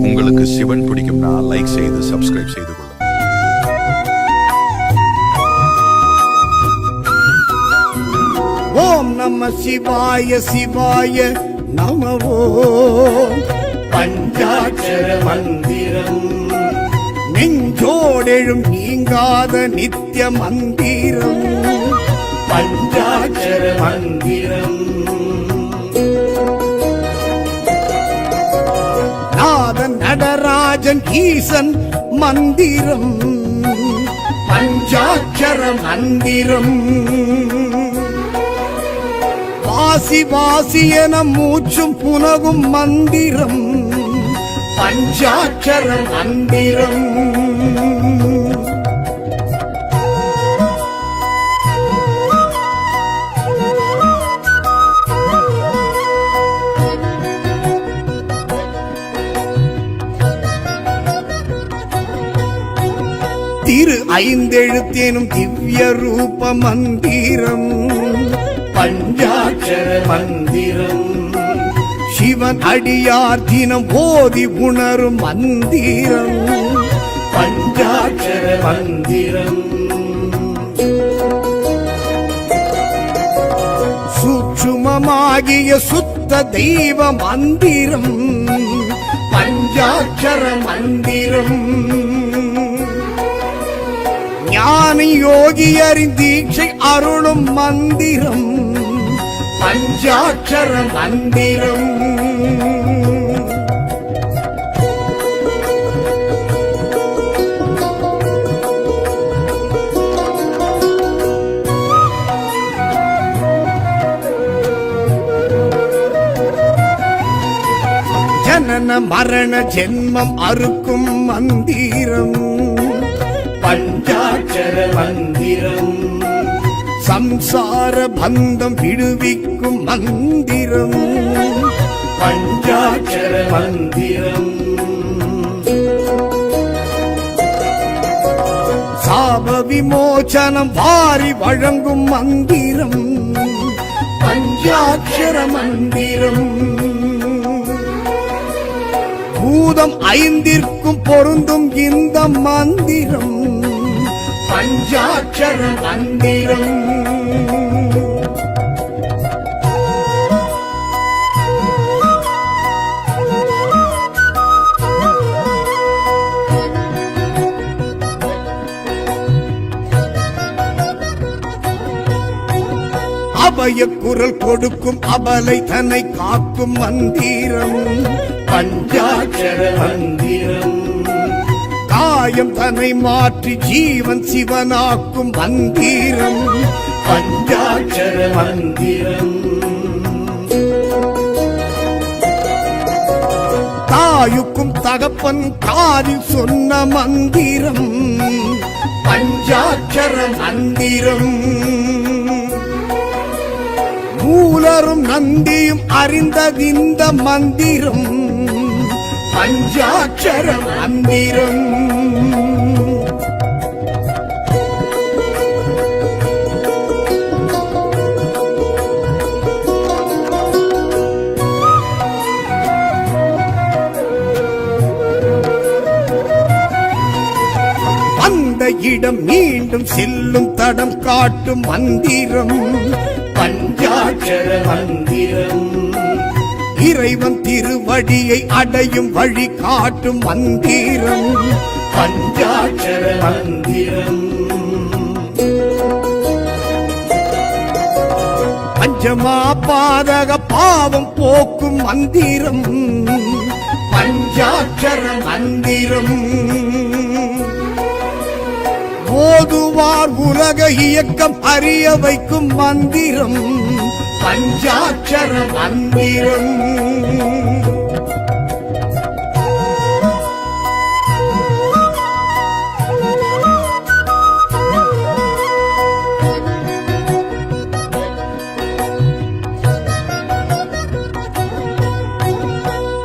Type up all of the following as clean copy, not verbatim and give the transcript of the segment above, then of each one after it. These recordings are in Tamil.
உங்களுக்கு சிவன் பிடிக்கும்னா லைக் செய்து சப்ஸ்கிரைப் செய்து கொள்ளுங்கள். ஓம் நம சிவாய சிவாய நம ஓம். பஞ்சாட்சர மந்திரம் நெஞ்சோடெழும் நீங்காத நித்திய மந்திரம். பஞ்சாட்சர மந்திரம் நாதன் நடராஜன் ஈசன் மந்திரம். பஞ்சாட்சர மந்திரம் வாசி வாசி என மூச்சும் புனகும் மந்திரம். பஞ்சாட்சர மந்திரம் திரு ஐந்தெழுத்தேனும் திவ்ய ரூப மந்திரம். பஞ்சாட்சர மந்திரம் சிவன் அடியார் தினம் ஓதி உணரும் மந்திரம். பஞ்சாட்சர மந்திரம் சூட்சுமமாகிய சுத்த தெய்வ மந்திரம். பஞ்சாட்சர மந்திரம் ஞானி யோகியரின் தீட்சை அருளும் மந்திரம். பஞ்சாட்சர மந்திரம் ஜனன மரண ஜென்மம் அறுக்கும் மந்திரம். பஞ்சாட்சர மந்திரம் சம்சார பந்தம் விடுவிக்கும் மந்திரம். பஞ்சாட்சர மந்திரம் சாப விமோசனம் வாரி வழங்கும் மந்திரம். பஞ்சாட்சர மந்திரம் பூதம் ஐந்திற்கும் பொருந்தும் இந்த மந்திரம். பஞ்சாட்சர மந்திரம் அபய குரல் கொடுக்கும் அபலை தன்னை காக்கும் மந்திரம். பஞ்சாட்சர மந்திரம் காயம் தன்னை மாற்றி ஜீவன் சிவனாக்கும் மந்திரம். பஞ்சாட்சர மந்திரம் தாயுக்கும் தகப்பன் காதில் சொன்ன மந்திரம். பஞ்சாட்சர மந்திரம் மூலரும் நந்தியும் அறிந்ததிந்த மந்திரம். பஞ்சாட்சர மந்திரம் அந்த இடம் மீண்டும் செல்லும் தடம் காட்டும் மந்திரம். பஞ்சாட்சர மந்திரம் இறைவன் திருவடியை அடையும் வழி காட்டும் மந்திரம். பஞ்சாட்சர மந்திரம் பஞ்சமா பாதக பாவம் போக்கும் மந்திரம். பஞ்சாட்சர மந்திரம் ஓதுவார் உலக இயக்கம் அறிய வைக்கும் மந்திரம். பஞ்சாட்சர மந்திரம்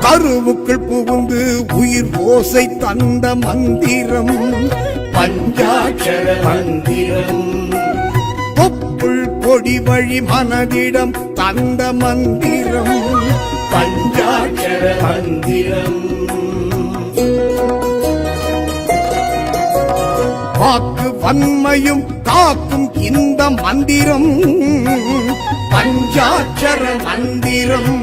கருவுக்குள் புகுந்து உயிர் ஓசை தந்த மந்திரம். பஞ்சாட்சர மந்திரம் தொப்புள் கொடி வழி மனதிடம் தந்த மந்திரம். பஞ்ச பஞ்சாட்சர மந்திரம். வாக்கு வன்மையும் காக்கும் இந்த மந்திரம் பஞ்சாட்சர மந்திரம்.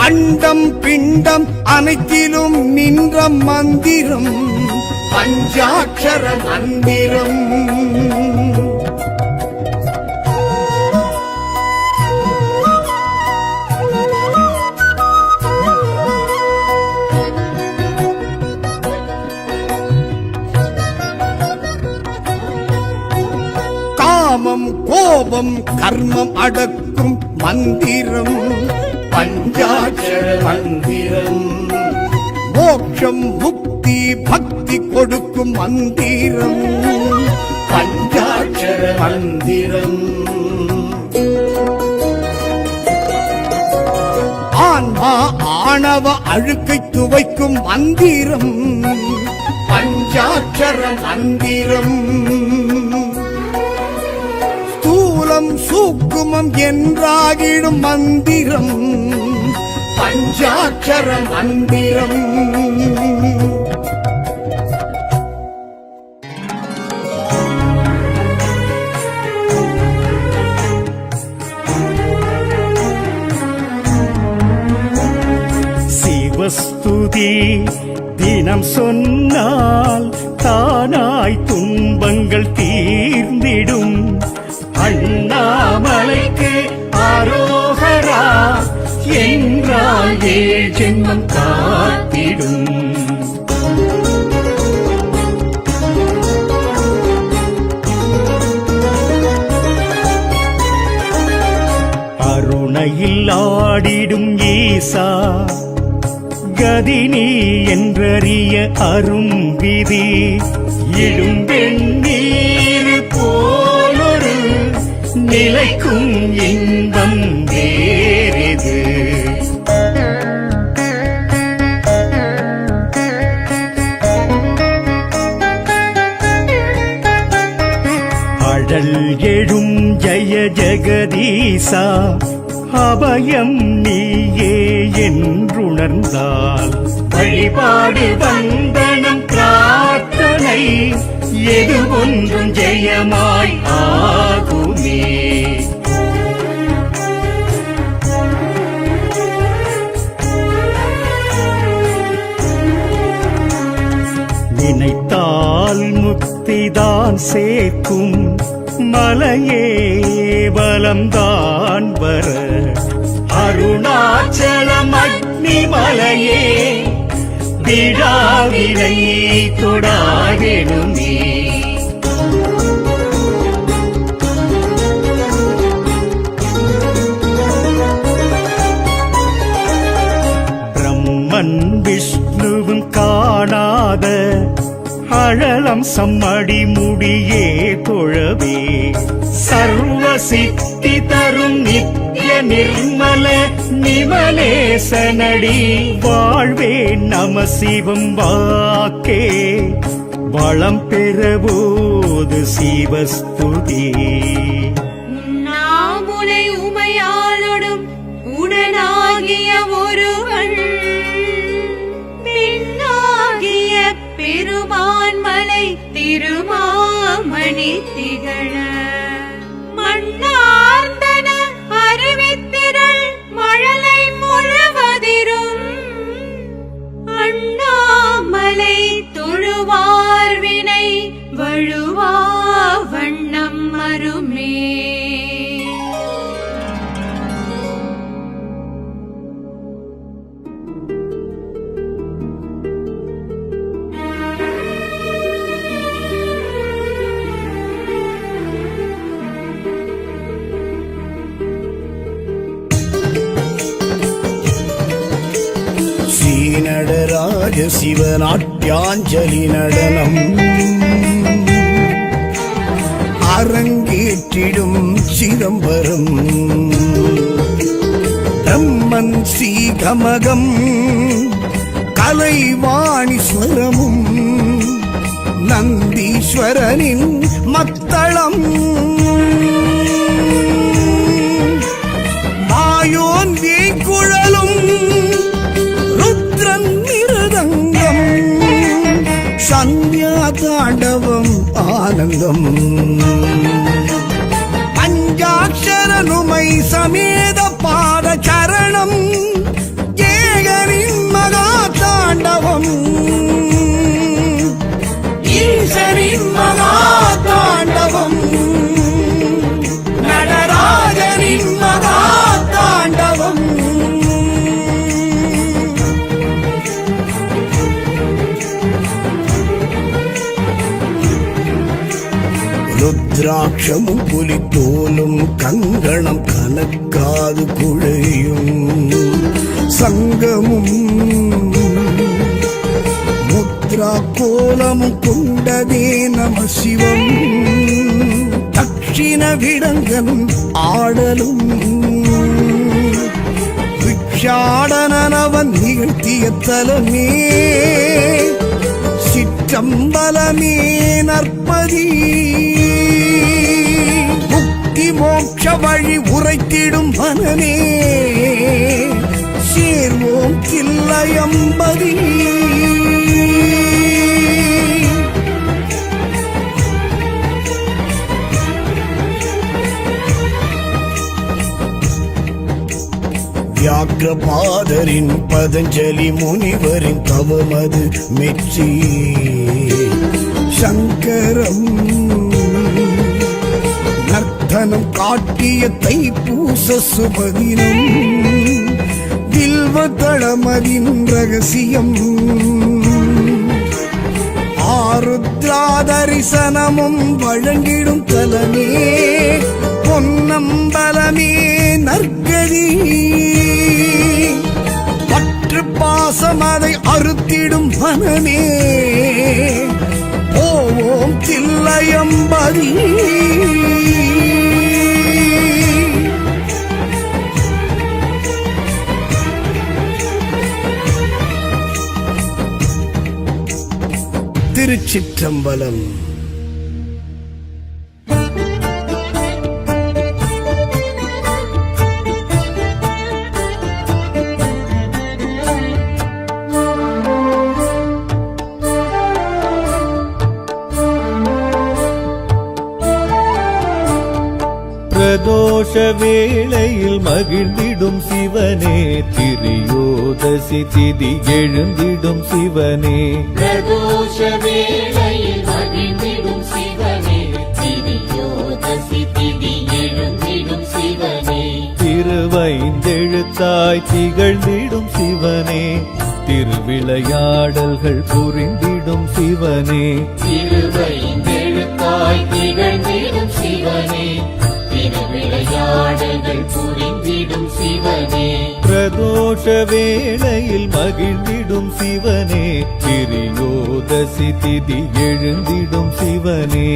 அண்டம் பிண்டம் அனைத்திலும் நின்ற மந்திரம் பஞ்சாட்சர மந்திரம். காமம் கோபம் கர்மம் அடக்கும் மந்திரம் பஞ்சாட்சர மந்திரம். மோட்சம் முக்தி பக்தி கொடுக்கும் மந்திரம் பஞ்சாட்சர மந்திரம். ஆன்மா ஆணவ அழுக்கை துவைக்கும் மந்திரம் பஞ்சாட்சர மந்திரம். ஸ்தூலம் சூக்குமம் என்றாகிடும் மந்திரம் பஞ்சாட்சர மந்திரம். சிவஸ்துதி தினம் சொன்னால் தானாய் துன்பங்கள் தீர்ந்திடும். அண்ணாமலைக்கு ஆரோகரா என்றால் ஏழ் ஜென்மம் காத்திடும். அருணையில் ஆடிடும் ஈசா கதினி என்றறிய அரும் விதி. இடும் வெண்ணீர் போலொரு நிலைக்கும் இன்பம் வேறிது. அடல் எழும் ஜய ஜெகதீசா அபயம் நீயே என்றுணர்ந்தால் வழிபாடு வந்தனம் பிரார்த்தனை எது ஒன்றும் ஜெயமாய் ஆகுமே. நினைத்தால் முக்திதான் சேர்க்கும் மலையே பலம்தான் வர. அருணாச்சலம் அக்னி மலையே விழாவினை தொடாகெனுமே. பிரம்மன் விஷ்ணுவும் காணாத அழலம் சம்மடி முடியே தொழவே. சர்வ சித்தி தரும் நித்ய நிர்மல நிமலேசனடி வாழ்வே நம சிவம் வாக்கே வளம் பெறபோது சிவஸ்துதி. உண்ணாமுலை உமையாளொடும் உடனாகிய ஒருவன் பின்னாகிய பெருமான்மலை திருமாமணி திகழ மண்ணார்ந்தன அறிவித்திரள் மழலை முழுவதிரும் அண்ணாமலை தொழுவார்வினை வழுவா வண்ணம் மருமே. நடராஜ சிவநாட்டியாஞ்சலி நடனம் அரங்கேற்றிடும் சிதம்பரம். பிரம்மன் சீகமகம் கலைவாணீஸ்வரமும் நந்தீஸ்வரனின் மத்தளம் மாயோன் சந்தியா தாண்டவம் ஆனந்தம் பஞ்சாட்சரனுமை சமேத பாத சரணம் ஏகரின் மகா தாண்டவம் ஈசரின் மகா தாண்டவம் நடராஜனின் மகா தாண்டவம் ருத்ராட்சமும் புலித்தோலும் கங்கணம் கலக்காது குழையும் சங்கமும் முத்ரா கோலமும் கொண்டதே நம சிவம் தட்சிண விடங்கன் ஆடலும் விக்ஷாடனவன் நிகழ்த்திய தலமே சிற்றம்பலமே நற்பதி முக்தி மோட்ச வழி உரைத்திடும் மனமே சேர்வோம் தில்லையம்பதி வியாக்கிரபாதரின் பதஞ்சலி முனிவரின் தவமது மெச்சி சங்கரம் நர்த்தனம் காட்டிய தைப்பூச சுபதினம் வில்வதளமதின் ரகசியம் ஆருத்ரா தரிசனமும் வழங்கிடும் தலமே பொன்னம்பலமே நற்கதி பற்று பாசம் அதை அறுத்திடும் மனமே ஓம் தில்லையம்பதி திருச்சிற்றம்பலம். பிரதோஷ வேளையில் மகிழ்ந்திடும் சிவனே திரியோதசி திதி எழுந்திடும் சிவனே பிரதோஷ வேளையில் மகிழ்ந்திடும் சிவனே திரியோதசி திதி எழுந்திடும் சிவனே திருவைந்தெழுத்தாய் திகழ்ந்திடும் சிவனே திருவிளையாடல்கள் புரிந்திடும் சிவனே திருவைந்தெழுத்தாய் திகழ்ந்திடும் சிவனே திருவிளையாடல்கள் புரிந்திடும் சிவனே பிரதோஷ வேளையில் மகிழ்ந்திடும் சிவனே திரியோதசி திதி எழுந்திடும் சிவனே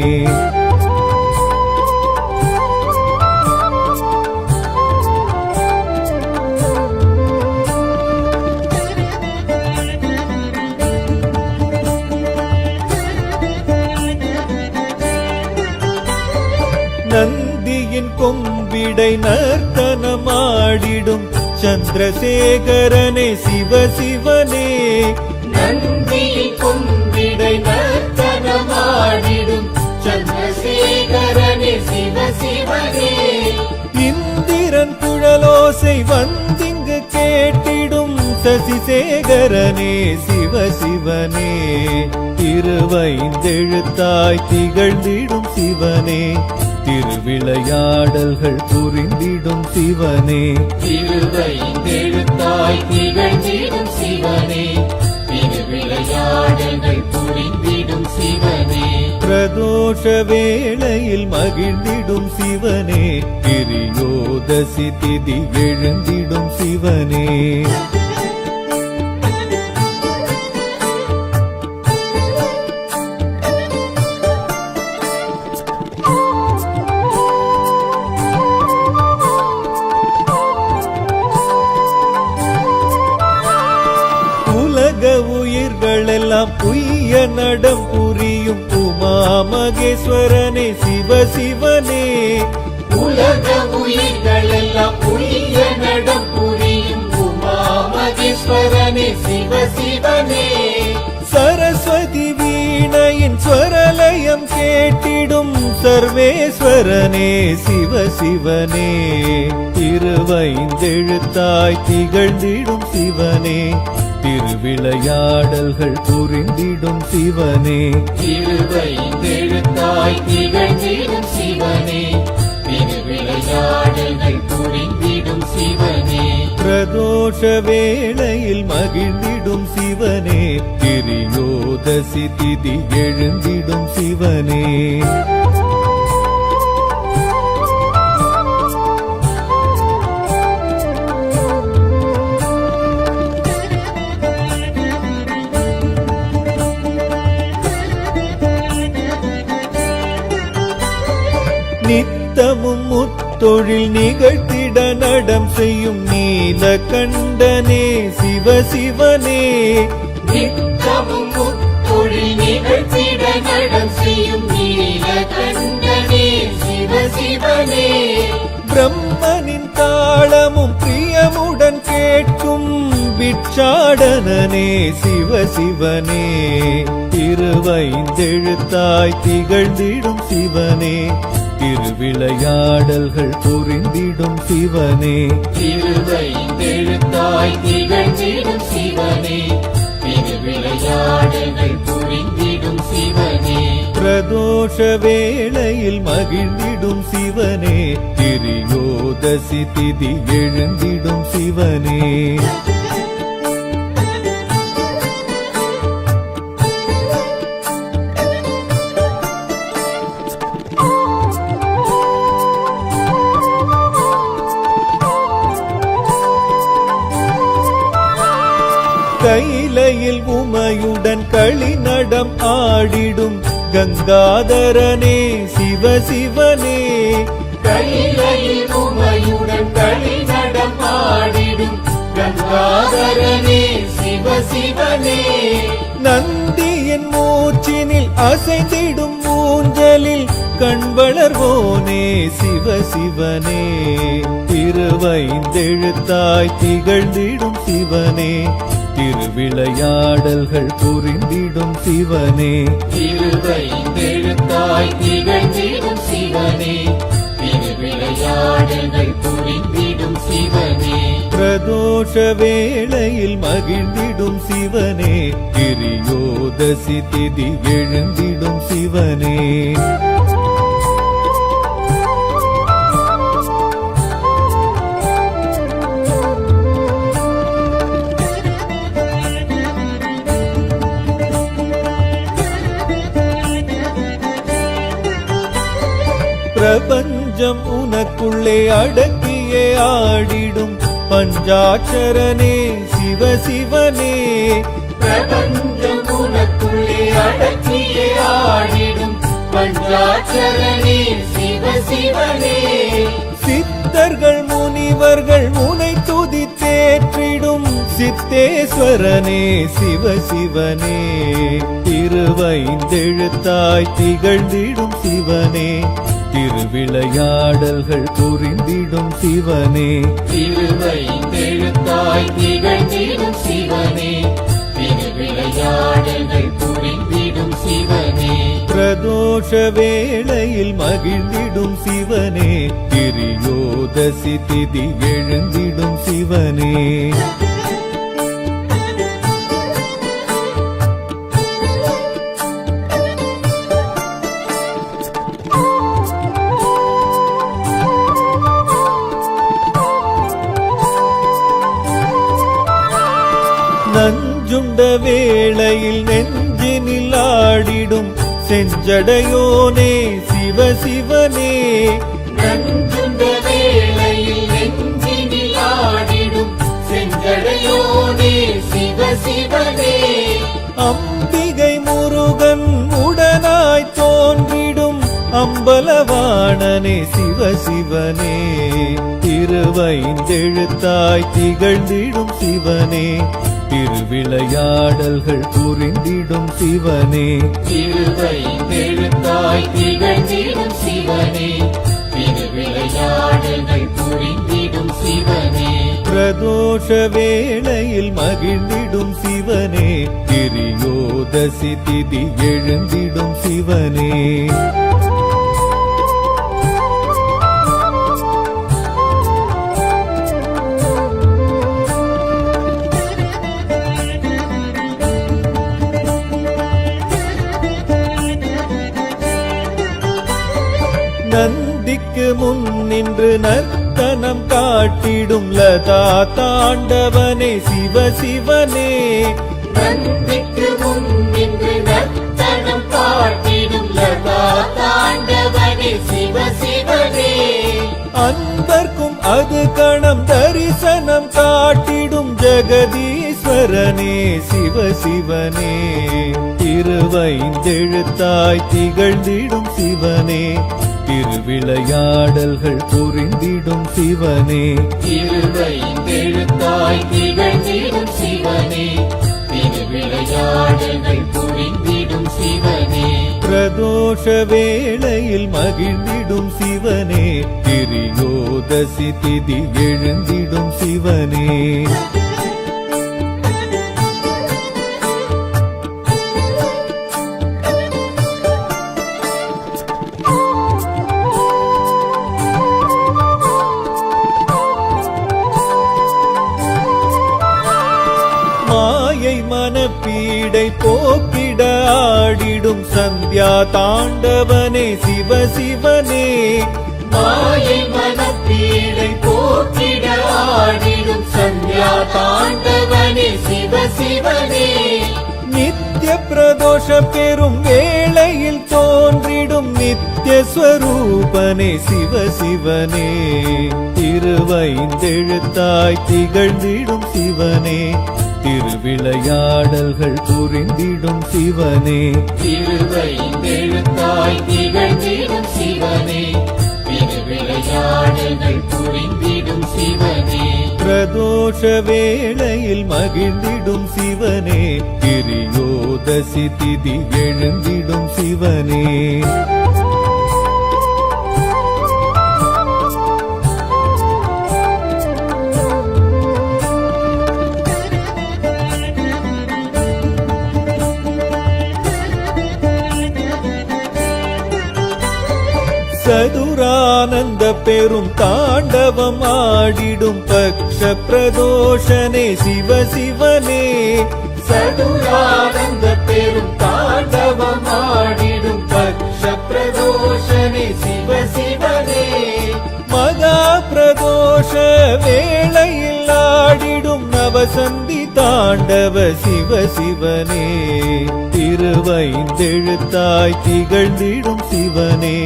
நந்தியின் கொம்பிடை நர்த்தனமாடிடும் சந்திரசேகரனே சிவசிவனே நந்தியின் கொம்பிடை நர்த்தனமாடிடும் சந்திரசேகரனே சிவசிவனே இந்திரன் குழலோசை வந்திங்கு கேட்டிடும் சசிசேகரனே சிவசிவனே திருவைந்தெழுத்தாய் திகழ்ந்திடும் சிவனே திருவிளையாடல்கள் புரிந்திடும் சிவனே திருவைந்தெழுத்தாய் திகழ்ந்திடும் சிவனே திருவிளையாடல்கள் புரிந்திடும் சிவனே பிரதோஷ வேளையில் மகிழ்ந்திடும் சிவனே திரியோதசி திதி எழுந்திடும் சிவனே உயிர்களெல்லாம் உய்ய நடம் புரியும் உமா மகேஸ்வரனே சிவசிவனே உலக உயிர்களெல்லாம் உய்ய நடம் புரியும் உமா மகேஸ்வரனே சிவசிவனே சரஸ்வதி வீண சர்வேஸ்வரனே சிவ சிவனே திருவைந்தெழுத்தாய் திகழ்ந்திடும் சிவனே திருவிளையாடல்கள் புரிந்திடும் சிவனே திருவைந்தெழுத்தாய் திகழ்ந்திடும் சிவனே திருவிளையாடல்கள் புரிந்திடும் சிவனே பிரதோஷ வேளையில் மகிழ்ந்திடும் சிவனே திரியோதசி திதி எழுந்திடும் சிவனே நித்தமும் முத்தொழில் நிகழ்த்திட நடம் செய்யும் நீலகண்டனே சிவ சிவனே நித்தமும் முத்தொழில் நிகழ்த்திட நடம் செய்யும் நீலகண்டனே சிவ சிவனே பிரம்மனின் தாளமும் பிரியமுடன் கேட்கும் பிட்சாடனே சிவ சிவனே திருவைந்தெழுத்தாய் திகழ்ந்திடும் சிவனே திருவிளையாடல்கள் புரிந்திடும் சிவனே திருவைந்தெழுத்தாய் திகழ்ந்திடும் சிவனே திருவிளையாடல்கள் புரிந்திடும் சிவனே பிரதோஷ வேளையில் மகிழ்ந்திடும் சிவனே திரியோதசி திதி எழுந்திடும் சிவனே கைலையில் உமையுடன் களிநடம் ஆடிடும் கங்காதரனே சிவ சிவனே கைலையில் உமையுடன் களிநடம் ஆடிடும் கங்காதரனே சிவ சிவனே நந்தியின் மூச்சினில் அசைந்திடும் ஊஞ்சலில் கண்வளர்வோனே சிவ சிவனே திருவைந்தெழுத்தாய் திகழ்ந்திடும் சிவனே திருவிளையாடல்கள் புரிந்திடும் சிவனே திருவைந்தெழுத்தாய் திகழ்ந்திடும் சிவனே திருவிளையாடல்கள் புரிந்திடும் சிவனே பிரதோஷ வேளையில் மகிழ்ந்திடும் சிவனே திரியோதசி திதி எழுந்திடும் சிவனே பிரபஞ்சம் உனக்குள்ளே அடக்கியே ஆடிடும் பஞ்சாட்சரனே சிவ சிவனே பிரபஞ்சம் உனக்குள்ளே அடக்கியே ஆடிடும் பஞ்சாட்சரனே சிவ சிவனே சித்தர்கள் முனிவர்கள் உனை துதித்தேற்றிடும் சித்தேஸ்வரனே சிவ சிவனே திருவைந்தெழுத்தாய் திகழ்ந்திடும் சிவனே திருவிளையாடல்கள் புரிந்திடும் சிவனே திருவைந்தெழுத்தாய் திகழ்ந்திடும் சிவனே திருவிளையாடல்கள் புரிந்திடும் சிவனே பிரதோஷ வேளையில் மகிழ்ந்திடும் சிவனே திரியோதசி திதி எழுந்திடும் சிவனே நஞ்சுண்ட வேளையில் நெஞ்சினில் ஆடிடும் செஞ்சடையோனே சிவ சிவனே நஞ்சுண்ட வேளையில் நெஞ்சினில் ஆடிடும் செஞ்சடையோனே சிவ சிவனே அம்பிகை முருகன் உடனாய் தோன்றிடும் அம்பலவாணனே சிவ சிவனே திருவைந்தெழுத்தாய் திகழ்ந்திடும் சிவனே திருவிளையாடல்கள் புரிந்திடும் சிவனே திருவைந்தெழுத்தாய் திகழ்ந்திடும் சிவனே திருவிளையாடல்கள் புரிந்திடும் சிவனே பிரதோஷ வேளையில் மகிழ்ந்திடும் சிவனே திரியோதசி திதி எழுந்திடும் சிவனே நந்திக்கு முன் நின்று நர்த்தனம் காட்டிடும் லதா தாண்டவனே சிவ சிவனே நந்திக்கு முன் நின்று நர்த்தனம் காட்டிடும் லதா தாண்டவனே சிவ சிவனே அன்பர்க்கும் அது கணம் தரிசனம் காட்டிடும் ஜெகதீஸ்வரனே சிவ சிவனே திருவைந்தெழுத்தாய் திகழ்ந்திடும் சிவனே திருவிளையாடல்கள் புரிந்திடும் சிவனே திருவைந்தெழுத்தாய் திகழ்ந்திடும் சிவனே திருவிளையாடல்கள் புரிந்திடும் சிவனே பிரதோஷ வேளையில் மகிழ்ந்திடும் சிவனே திரியோதசி திதி எழுந்திடும் சிவனே மாயை மனப்பீடை போக்கிட ஆடிடும் சந்தியா தாண்டவனே சிவ சிவனே மாயை மனப்பீடை போக்கிட ஆடிடும் சந்தியா தாண்டவனே சிவ சிவனே நித்ய பிரதோஷ பெரும் வேளையில் தோன்றிடும் நித்ய ஸ்வரூபனே சிவ சிவனே திருவைந்தெழுத்தாய் திகழ்ந்திடும் சிவனே திருவிளையாடல்கள் புரிந்திடும் சிவனே திருவைந்தெழுத்தாய் திகழ்ந்திடும் சிவனே திருவிளையாடல்கள் புரிந்திடும் சிவனே பிரதோஷ வேளையில் மகிழ்ந்திடும் சிவனே திரியோதசி திதி எழுந்திடும் சிவனே சதுரானந்த பெரும் தாண்டவம் ஆடிடும் பக்ஷ பிரதோஷனே சிவ சிவனே சதுரானந்த பெரும் தாண்டவம் ஆடிடும் பக்ஷ பிரதோஷனே சிவ சிவனே மகா பிரதோஷ வேளையில் ஆடிடும் நவசந்தி தாண்டவ சிவ சிவனே திருவைந்தெழுத்தாய் திகழ்ந்திடும் சிவனே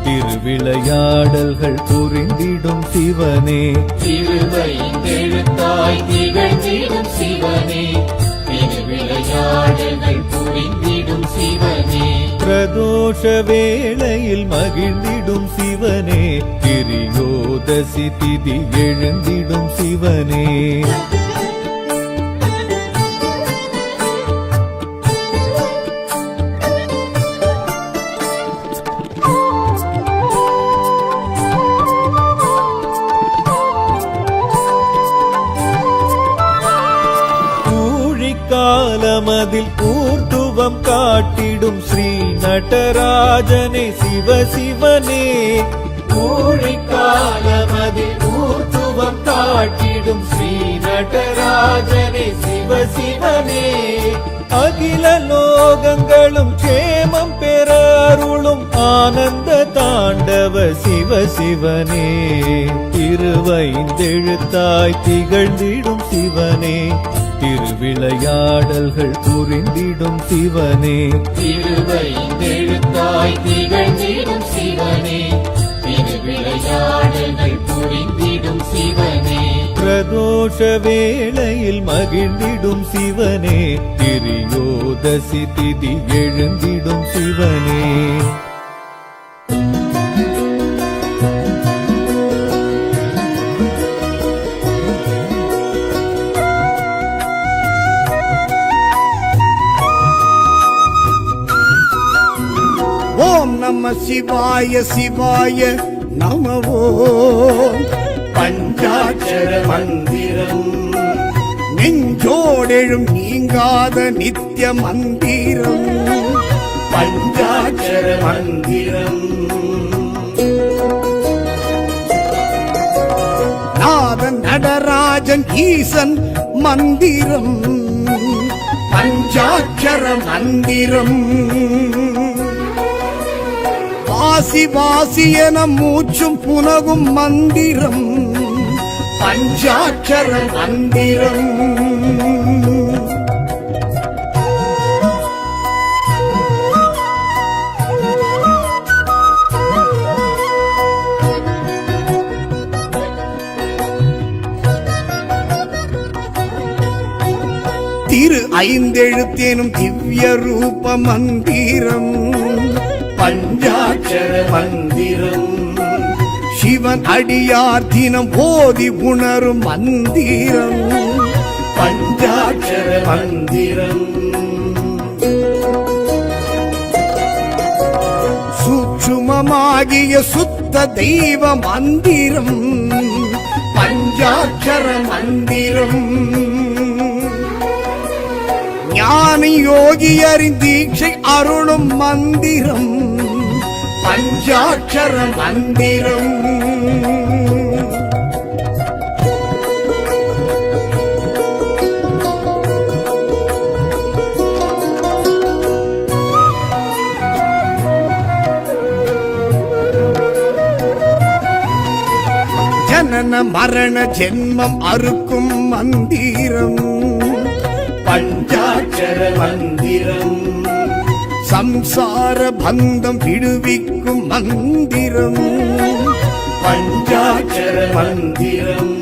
திருவிளையாடல்கள் புரிந்திடும் சிவனே திருவைந்தெழுத்தாய் திகழ்ந்திடும் சிவனே திருவிளையாடல்கள் புரிந்திடும் சிவனே பிரதோஷ வேளையில் மகிழ்ந்திடும் சிவனே திரியோதசி திதி எழுந்திடும் சிவனே காலமதில் கூர்த்துவம் காட்டிடும் ஸ்ரீ நடராஜனே சிவ சிவனே ஊழிக்காலமதில் ஊர்த்துவம் காட்டிடும் ஸ்ரீ நடராஜனே சிவ சிவனே அகில லோகங்களும் க்ஷேமம் பெற அருளும் ஆனந்த தாண்டவ சிவ சிவனே திருவைந்தெழுத்தாய் திகழ்ந்திடும் சிவனே திருவிளையாடல்கள் புரிந்திடும் சிவனே திருவைந்தெழுத்தாய் திகழ்ந்திடும் சிவனே திருவிளையாடல்கள் புரிந்திடும் சிவனே பிரதோஷ வேளையில் மகிழ்ந்திடும் சிவனே திரியோதசி திதி எழுந்திடும் சிவனே ஓம் நம சிவாய சிவாய நமவோ பஞ்சாட்சர மந்திரம் நெஞ்சோடெழும் நீங்காத நித்திய மந்திரம் பஞ்சாட்சர மந்திரம் நாதன் நடராஜன் ஈசன் மந்திரம் பஞ்சாட்சர மந்திரம் வாசி வாசி என மூச்சும் புனகும் மந்திரம் பஞ்சாட்சர மந்திரம். திரு ஐந்தெழுத்தேனும் திவ்ய ரூப மந்திரம் பஞ்சாட்சர மந்திரம். சிவன் அடியார் தினம் போதி உணரும் மந்திரம் பஞ்சாட்சர மந்திரம். சூட்சுமமாகிய சுத்த தெய்வ மந்திரம் பஞ்சாட்சர மந்திரம். ஞானி யோகியரின் தீட்சை அருளும் மந்திரம் பஞ்சாட்சர மந்திரம். ஜனன மரண ஜென்மம் அறுக்கும் மந்திரம் பஞ்சாட்சர மந்திரம். சம்சார பந்தம் விடுவிக்கும் மந்திரம் பஞ்சாட்சர மந்திரம்.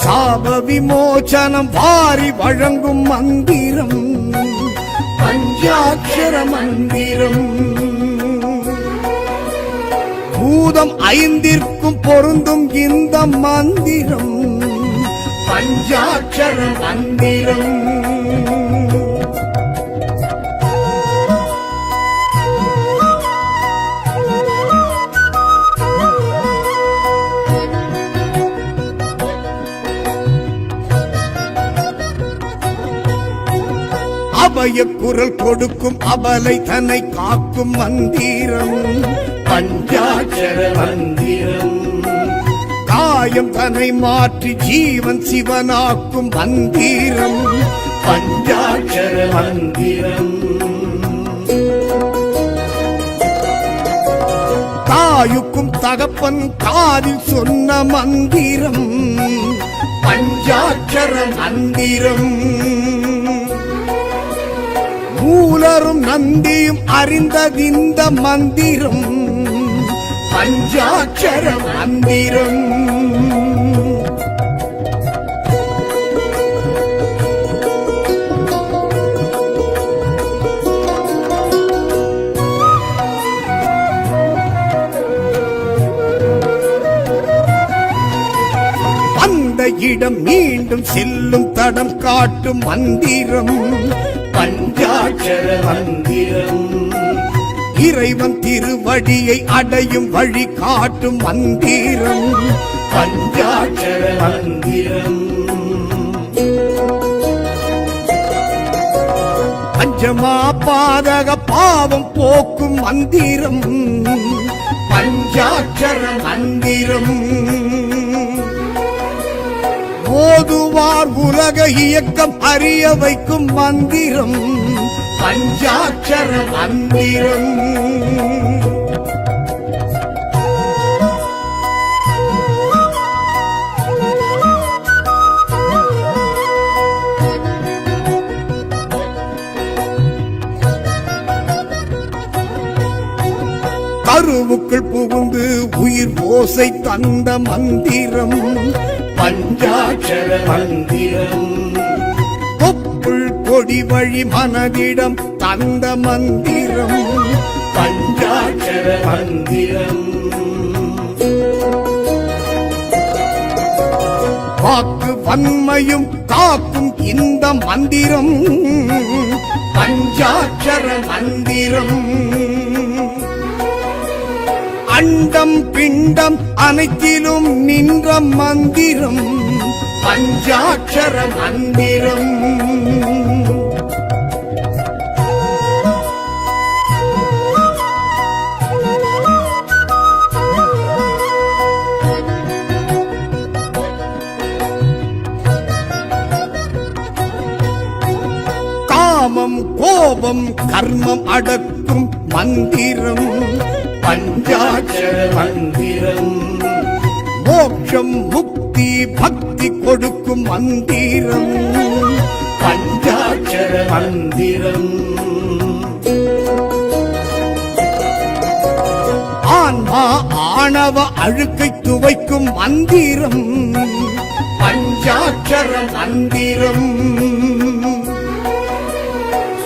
சாப விமோசனம் வாரி வழங்கும் மந்திரம் பஞ்சாட்சர மந்திரம். பூதம் ஐந்திற்கும் பொருந்தும் இந்த மந்திரம் பஞ்சாட்சர மந்திரம். அபய குரல் கொடுக்கும் அபலை தன்னை காக்கும் மந்திரம் பஞ்சாட்சர மந்திரம். காயம் தன்னை மாற்றி ஜீவன் சிவனாக்கும் மந்திரம் பஞ்சாட்சர மந்திரம். தாயுக்கும் தகப்பன் காதில் சொன்ன மந்திரம் பஞ்சாட்சர மந்திரம். மூலரும் நந்தியும் அறிந்ததிந்த மந்திரம் பஞ்சாட்சர மந்திரம். அந்த இடம் மீண்டும் செல்லும் தடம் காட்டும் மந்திரம் பஞ்சாட்சர மந்திரம். இறைவன் திருவடியை அடையும் வழி காட்டும் மந்திரம் பஞ்சாட்சர மந்திரம். பஞ்சமா பாதக பாவம் போக்கும் மந்திரம் பஞ்சாட்சர மந்திரம். ஓதுவார் உலக இயக்கம் அறிய வைக்கும் மந்திரம் பஞ்சாட்சர மந்திரம். கருவுக்குள் புகுந்து உயிர் ஓசை தந்த மந்திரம் பஞ்சாட்சர மந்திரம். தொப்புள் கொடி வழி மனதிடம் தந்த மந்திரம் பஞ்சாட்சர மந்திரம். வாக்கு வன்மையும் காக்கும் இந்த மந்திரம் பஞ்சாட்சர மந்திரம். அண்டம் பிண்டம் அனைத்திலும் நின்ற மந்திரம் பஞ்சாட்சர மந்திரம். காமம் கோபம் கோபம் கர்மம் அடக்கும் மந்திரம் பஞ்சாட்சர மந்திரம். மோட்சம் முக்தி பக்தி கொடுக்கும் மந்திரம் பஞ்சாட்சர மந்திரம். ஆன்மா ஆணவ அழுக்கை துவைக்கும் மந்திரம் பஞ்சாட்சர மந்திரம்.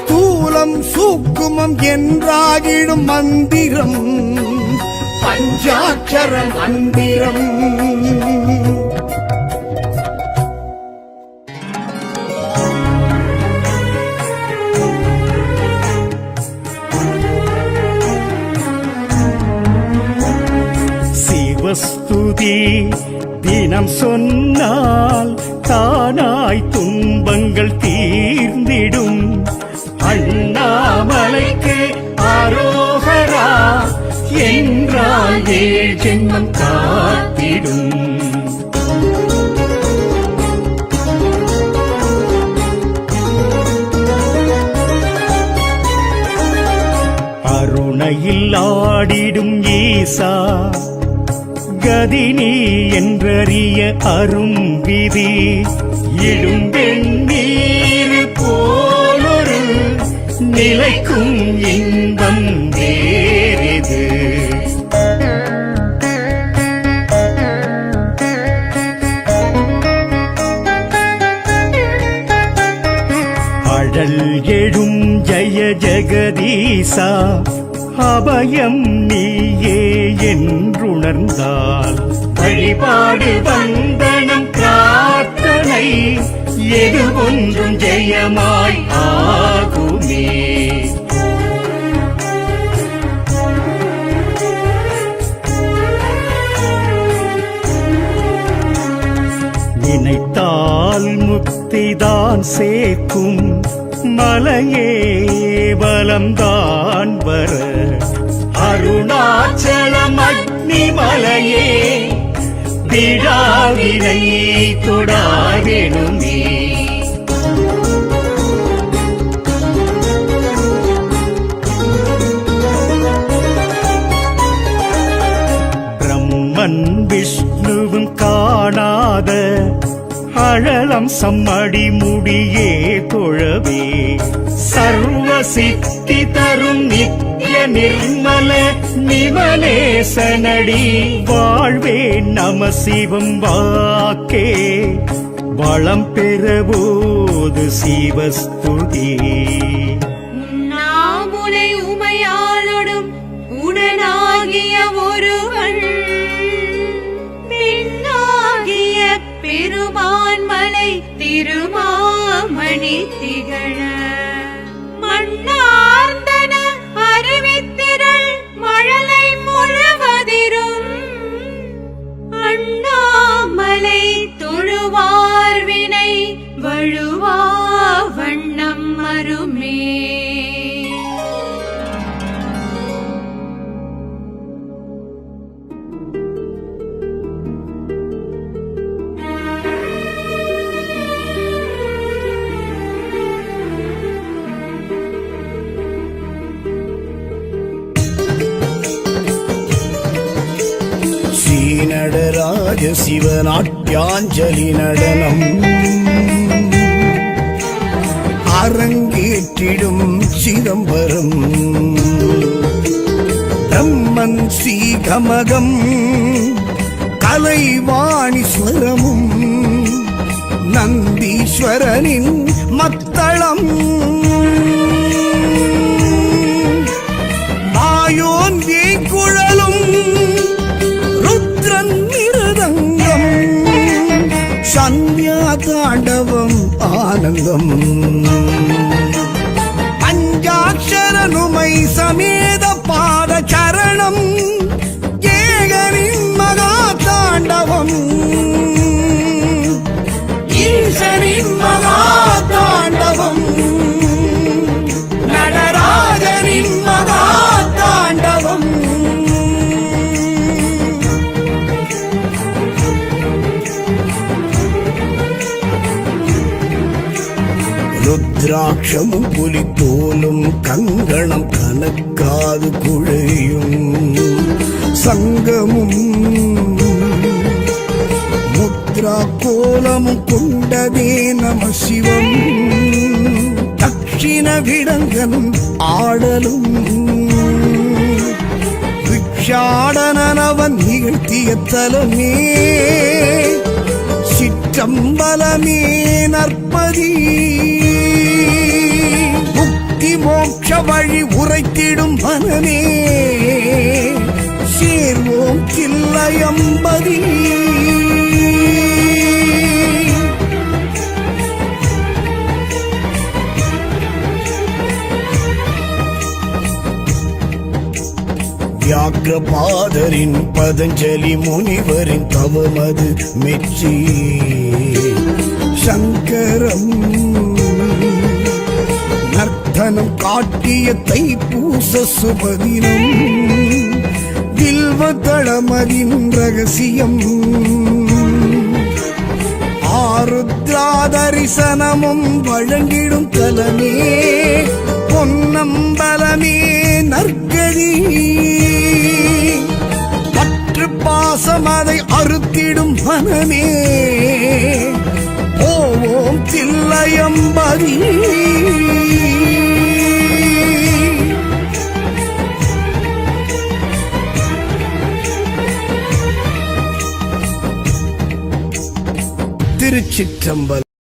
ஸ்தூலம் சூக்குமம் என்றாகிடும் மந்திரம் பஞ்சாட்சர மந்திரம். சிவஸ்துதி தினம் சொன்னால் தானாய் துன்பங்கள் தீர்ந்திடும். அண்ணாமலைக்கு ஆரோகரா என்றால் ஏழ் ஜென்மம் காத்திடும். அருணையில் ஆடிடும் ஈசா கதினி என்றறிய அரும் விதி. இடும் வெண்ணீர் போலொரு நிலைக்கும் இன்பம் வேறிது. அழல் எழும் ஜய ஜெகதீசா அபயம் நீயே என்றுணர்ந்தால் வழிபாடு வந்தனம் பிரார்த்தனை எது ஒன்றும் ஜெயமாய் ஆகுமே. நினைத்தால் முக்திதான் சேர்க்கும் மலையே பலம்தான் வர. அருணாச்சலம் அக்னி மலையே விழாவினை தொடாவேணுமே. பிரம்மன் விஷ்ணுவும் காணாத அழலம் சம்மடி முடியே தொழவே. சர்வ சித்தி தரும் நித்ய நிர்மல நிமலேசனடி வாழ்வே நம சிவம் வாக்கே வளம் பெறபோது சிவஸ்துதி. உண்ணாமுலை உமையாளொடும் உடனாகிய ஒருவன் பெண்ணாகிய பெருமான்மலை திருமாமணி திகழ. மண்ணார்ந்தன அறிவித்திரள் மழலை முழுவதிரும் அண்ணாமலை தொழுவார்வினை வழுவா வண்ணம் மருமே. ஸ்ரீநடராஜ சிவநாட்டியாஞ்சலி நடனம் அரங்கேற்றிடும் சிதம்பரம். பிரம்மன் ஸ்ரீகமகம் கலைவாணீஸ்வரமும் நந்தீஸ்வரனின் மத்தளம். மாயோன் வேங்குழலும் ருத்ரன் மிருதங்கம் சந்தியா தாண்டவம் ஆனந்தம். பஞ்சாட்சரனுமை சமேத பாத சரணம் ஏகனின் மகா தாண்டவம். ஈசனின் மகா தாண்டவம் நடராஜனின் மகா தாண்டவம். ருத்ர ருத்ராட்சமும் புலித்தோலும் கங்கணம் கணக்காது குழையும் சங்கமும் முத்ரா கோலமும் கொண்டதே நம சிவம் தட்சிண விடங்கன் ஆடலும் பிக்ஷாடனவன் நிகழ்த்திய தலமே சிற்றம்பலமே நற்பதி முக்தி மோட்ச வழி உரைத்திடும் மனமே சேர்வோம் கில்லையம்பதி வியாக்ரபாதரின் பதஞ்சலி முனிவரின் தவமது மெச்சி சங்கரம் நர்த்தனம் காட்டிய தைப்பூச சுபதினம் வில்வதளமதின் ரகசியம் ஆருத்ரா தரிசனமும் வழங்கிடும் தலமே பொன்னம்பலமே நற்கதி பற்று பாசம் அதை அறுத்திடும் மனமே ஓம் தில்லையம்பதி திருச்சிற்றம்பலம்.